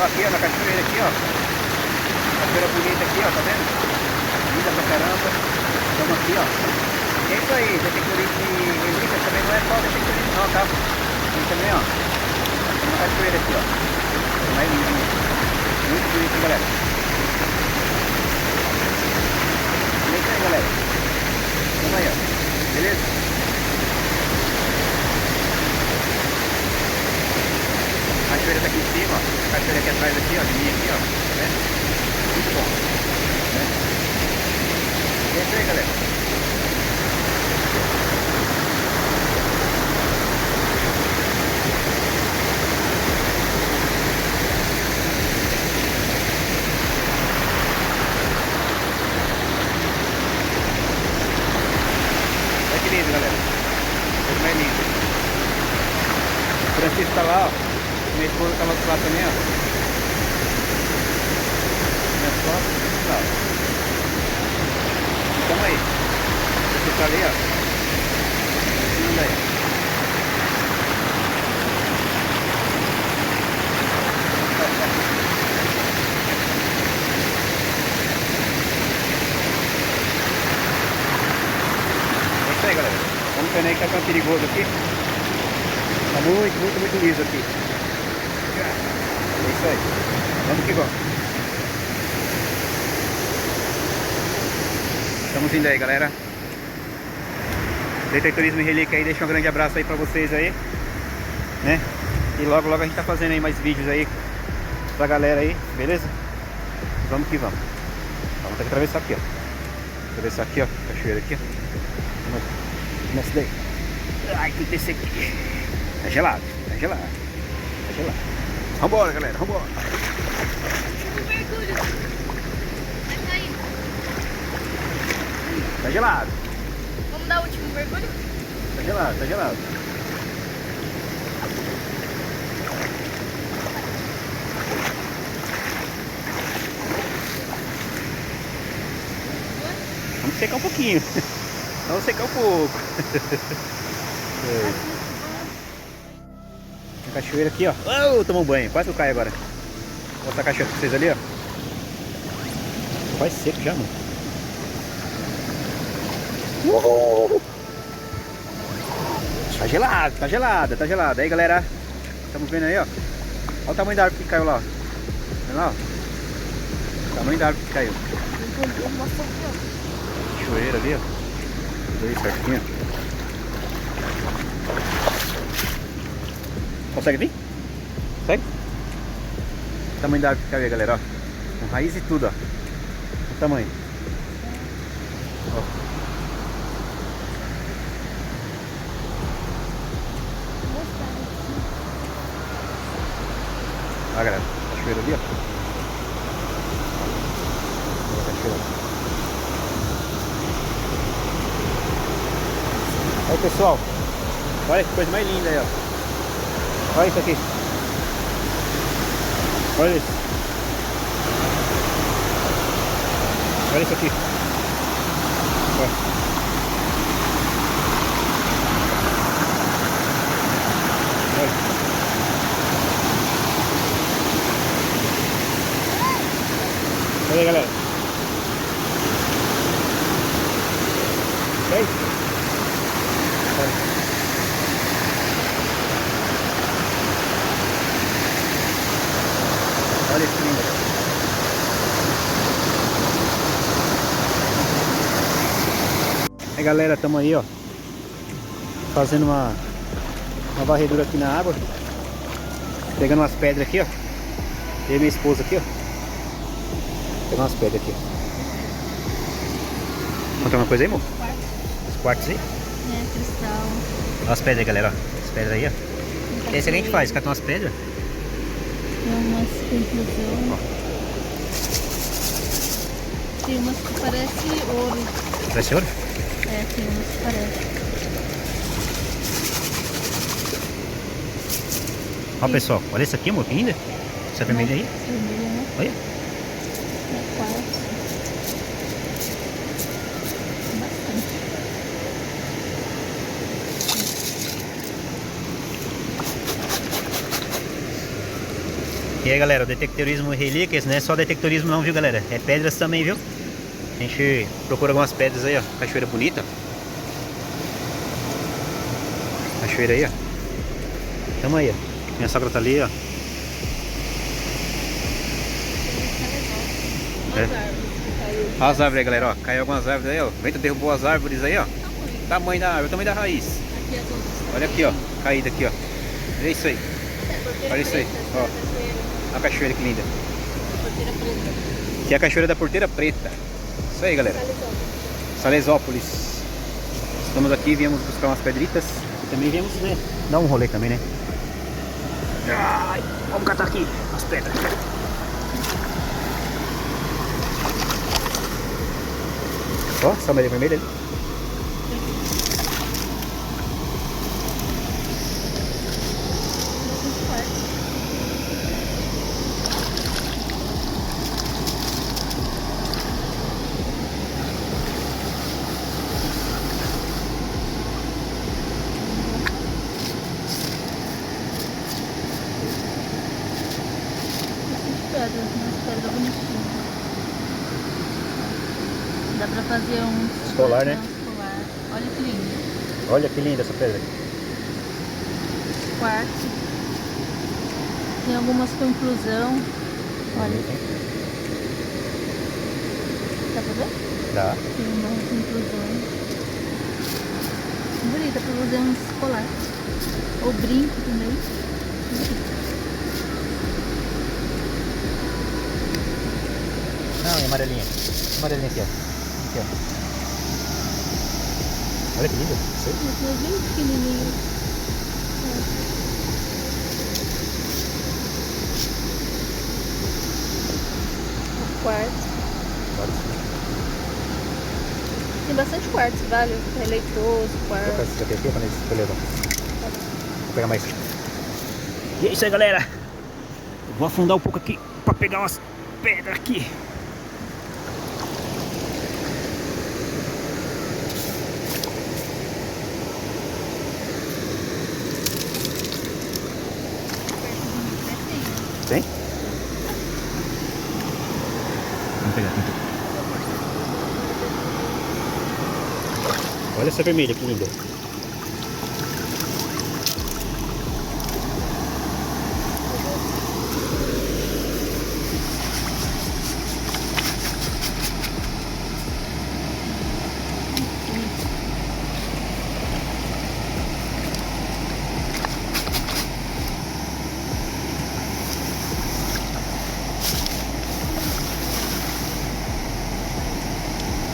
Ó, aqui, ó, na cachoeira aqui, ó. Cachoeira bonita aqui, ó, tá vendo? Linda pra caramba. Estamos aqui, ó. E é isso aí, detectorismo de relíquias também não é só detectorismo não, tá? Tem também, ó. Tem uma cachoeira aqui, ó. Mais lindinha. Muito bonito, hein, galera? É isso aí, galera. Vamos aí, ó. Beleza? A cachoeira tá aqui em cima, ó. A cachoeira aqui atrás aqui, ó, de mim aqui, ó. Tá vendo? Muito bom. Né? E é isso aí, galera. Olha que lindo, galera. Coisa mais linda. O Francisco tá lá, ó. Minha esposa tá lá do lado também, ó. Minha foto, tá. Tamo aí. Você tá ali, ó. Anda aí. É isso aí, galera. Vamos ver aí que tá perigoso aqui. Tá muito liso aqui. É isso aí. Vamos que vamos. Estamos indo aí, galera. Detectorismo e Relíquia aí. Deixa um grande abraço aí pra vocês aí, né? E logo a gente tá fazendo aí mais vídeos aí pra galera aí, beleza? Vamos que vamos. Vamos ter que atravessar aqui, ó. Atravessar aqui, ó. Cachoeira aqui, ó. Nessa daí. Ai, tem que descer aqui. Tá gelado, tá gelado. Tá gelado. Vambora, galera, vambora. Tá gelado. Vamos dar o último mergulho? Tá gelado, tá gelado. Vamos secar um pouquinho. Vamos secar um pouco. A cachoeira aqui, ó. Oh, tomou um banho. Quase que eu caio agora. Vou mostrar a cachoeira pra vocês ali, ó. Quase seco já, mano. Tá gelado, tá gelada, tá gelada. Aí, galera. Estamos vendo aí, ó. Olha o tamanho da árvore que caiu lá, ó. Vendo lá, ó. O tamanho da árvore que caiu. Cachoeira ali, ó. Tudo aí certinho. Consegue vir? Consegue? O tamanho da árvore que caiu aí, galera, ó. Com raiz e tudo, ó. O tamanho. Ó. Olha, galera. Cachoeira ali, ó. Olha a cachoeira. Aí, pessoal. Olha que coisa mais linda aí, ó. Olha isso aqui. Olha isso. Olha isso aqui. Olha. Olha. Olha aí, galera. Ok? Olha. Olha que lindo. Aí, galera, estamos aí, ó, fazendo uma varredura aqui na água, pegando umas pedras aqui, ó. Eu e minha esposa aqui, ó, pegando umas pedras aqui, ó. Conta uma coisa aí, amor? Os quartos aí? É, cristal. Olha as pedras aí, galera, ó. As pedras aí, ó. E aí, o que a gente faz? Cata umas pedras? Tem umas conclusões. Tem umas que parece ouro. Parece ouro? É, tem umas que parece. Ó, pessoal, olha isso aqui, amor, que linda. Essa vermelha aí. Vermelha, né? Olha. É quartzo. Bastante. E aí, galera, o detectorismo relíquias não é só detectorismo não, viu, galera? É pedras também, viu? A gente procura algumas pedras aí, ó. Cachoeira bonita. Cachoeira aí, ó. Tamo aí, ó. Minha sogra tá ali, ó. É. Olha as árvores aí, galera, ó. Caiu algumas árvores aí, ó. O vento derrubou as árvores aí, ó. Tamanho da árvore, tamanho da raiz. Aqui é tudo. Olha aqui, ó. Caída aqui, ó. Olha isso aí. Olha isso aí, ó. Olha a cachoeira que linda. Porteira preta. Aqui é a cachoeira da Porteira Preta. Isso aí, galera. Salesópolis. Estamos aqui, viemos buscar umas pedritas. E também viemos, né, dar um rolê também, né? Ai, vamos catar aqui as pedras. Ó, essa madeira vermelha ali. Pedras, umas pedras bonitinhas. Dá pra fazer um Escolar, né? escolar. Olha que lindo. Olha que linda essa pedra. Quartzo. Tem algumas com inclusão. Olha. Dá pra ver? Dá. Tem umas com inclusão. Bonita pra fazer um escolar. Ou brinco também. Não, amarelinha. Amarelinha aqui, ó. Aqui, ó. Olha que linda. Isso aí. Esse é bem pequenininho. O quartzo. Tem bastante quartzo, vale? É leitoso, Vou quartzo. colocar isso aqui pra nesse, beleza. Vou pegar mais. E é isso aí, galera. Eu vou afundar um pouco aqui pra pegar umas pedras aqui. Tem? Vamos pegar, então. Olha essa vermelha que linda.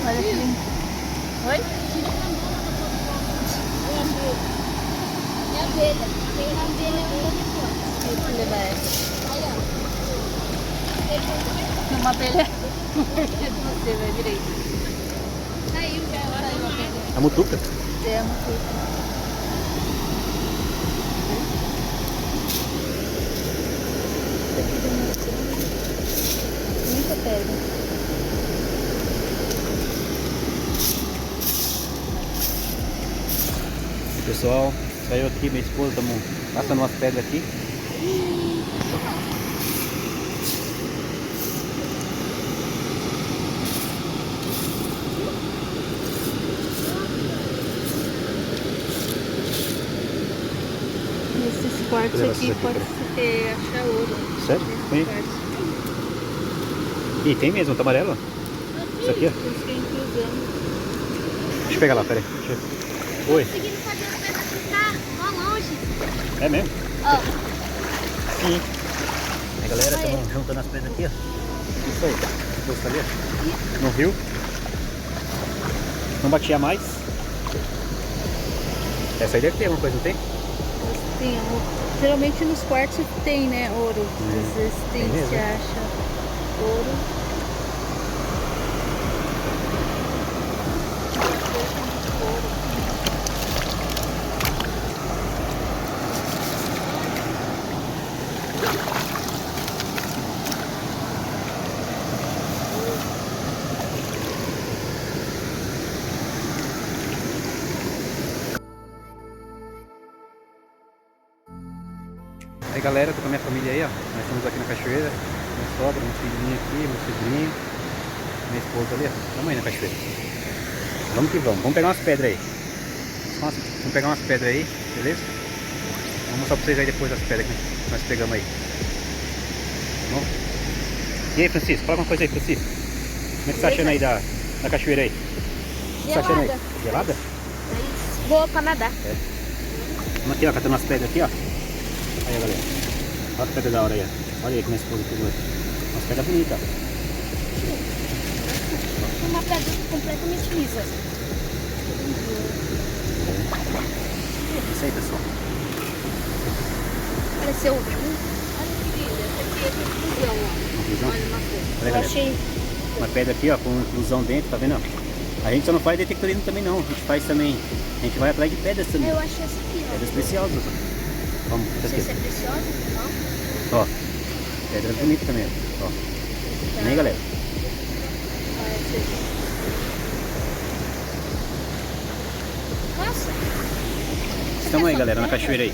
Olha que lindo. Oi? É abelha. Tem uma abelha aqui, ó. Deixa eu levar essa. Aí, ó. Uma abelha. Você vai direito. Saiu já. Saiu a abelha. A mutuca. É, uma coisa. Muita pedra. E, pessoal, saiu aqui, minha esposa, estamos passando umas pedras aqui. Esses quartos Vou levar aqui esses aqui, pode peraí. achar ouro. Sério? Nesses Tem? quartos. Ih, tem mesmo, tá amarelo? Isso aqui, ó. Isso que é inclusão. Deixa eu pegar lá, peraí. Deixa eu... Oi. Conseguindo fazer as pedras ficar lá longe. É mesmo? Ó. Sim. Aí, galera, estamos juntando as pedras aqui, ó. Isso aí. Depois tá ali, ó. No rio. Não batia mais. Essa aí deve ter alguma coisa, não tem? Tem, geralmente nos quartos tem, né, ouro. Às vezes tem, Tem mesmo? se acha ouro. Aí galera, tô com a minha família aí, ó. Nós estamos aqui na cachoeira. Minha sogra, meu filhinho aqui, meu sobrinho, minha esposa ali, ó. Estamos aí na cachoeira. Vamos que vamos. Vamos pegar umas pedras aí. Vamos pegar umas pedras aí, beleza? Vou mostrar pra vocês aí depois as pedras que nós pegamos aí. Bom? E aí, Francisco? Fala uma coisa aí, Francisco. Como é que você tá achando aí da cachoeira aí? O que você tá achando aí? Gelada? Boa pra nadar. É. Vamos aqui, ó, catando umas pedras aqui, ó. Aí, ó, galera. Olha as pedras da hora aí, ó. Olha aí como é esposa pegou aí. Umas pedras bonitas, ó. Uma pedra completamente lisa. Isso aí, pessoal. Pareceu um. Olha que linda. Essa aqui é de inclusão, ó. Inclusão? Olha uma coisa. Olha, Eu galera. achei. Uma pedra aqui, ó, com inclusão dentro, tá vendo? Ó? A gente só não faz detectorismo também não. A gente faz também. A gente vai atrás de pedras também. Eu achei essa aqui, ó. Pedras preciosas, ó. Vamos, Não essa sei aqui. se é preciosa, não. Ó. Pedra bonita também, ó. Tá. Vem aí, galera. Olha essa aqui. Nossa. Estamos aí, galera, na cachoeira aí.